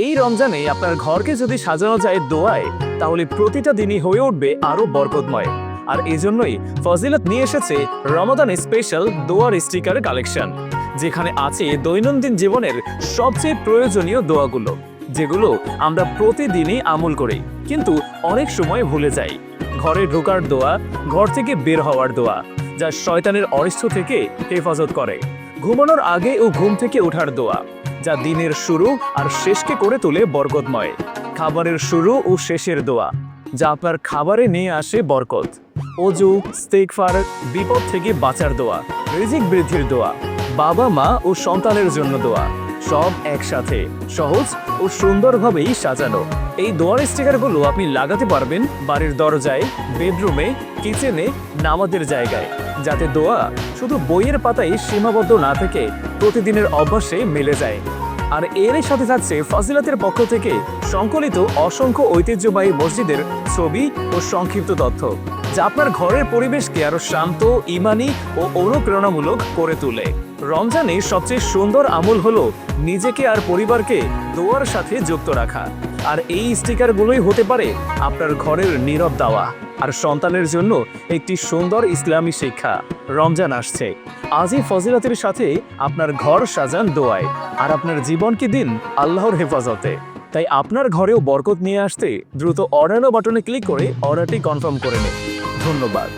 এই রমজানে আপনার ঘরকে যদি সাজানো যায় দোয়ায়, তাহলে প্রতিটা দিনই হয়ে উঠবে আরো বরকতময়। আর এজন্যই ফজিলত নিয়ে এসেছে রমাদান স্পেশাল দোয়ার স্টিকার কালেকশন, যেখানে আছে দৈনন্দিন জীবনের সবচেয়ে প্রয়োজনীয় দোয়াগুলো, যেগুলো আমরা প্রতিদিনই আমল করি কিন্তু অনেক সময় ভুলে যাই। ঘরে ঢোকার দোয়া, ঘর থেকে বের হওয়ার দোয়া, যা শয়তানের অরিষ্ট থেকে হেফাজত করে। ঘুমানোর আগে ও ঘুম থেকে ওঠার দোয়া, যা দিনের শুরু আর শেষকে করে তোলে বরকতময়। খাবারের শুরু ও শেষের দোয়া, যা আপনার খাবারে নিয়ে আসে বরকত। অজু, ইস্তেগফার, বিপদ থেকে বাঁচার দোয়া, রিজিক বৃদ্ধির দোয়া, বাবা মা ও সন্তানের জন্য দোয়া, সব একসাথে সহজ ও সুন্দরভাবেই সাজানো। এই দোয়ার স্টিকারগুলো আপনি লাগাতে পারবেন বাড়ির দরজায়, বেডরুমে, কিচেনে, নামাজের জায়গায়, যাতে দোয়া শুধু বইয়ের পাতায় সীমাবদ্ধ না থেকে প্রতিদিনের অভ্যাসে মিলে যায়। আর এরই সাথে থাকছে ফজিলতের পক্ষ থেকে সংকলিত অসংখ্য ঐতিহ্যবাহী মসজিদের ছবি ও সংক্ষিপ্ত তথ্য, যা আপনার ঘরের পরিবেশকে আরো শান্ত, ইমানি ও অনুপ্রেরণামূলক করে তোলে। রমজানে সবচেয়ে সুন্দর আমল হলো নিজেকে আর পরিবারকে দোয়ার সাথে যুক্ত রাখা। আর এই স্টিকারগুলোই হতে পারে আপনার ঘরের নীরব দাওয়া আর সন্তানের জন্য একটি সুন্দর ইসলামী শিক্ষা। রমজান আসছে, আজই ফজিলতের সাথে আপনার ঘর সাজান দোয়ায়, আর আপনার জীবনকে দিন আল্লাহর হেফাজতে। তাই আপনার ঘরেও বরকত নিয়ে আসতে দ্রুত অর্ডার বাটনে ক্লিক করে অর্ডারটি কনফার্ম করে নিন। ধন্যবাদ।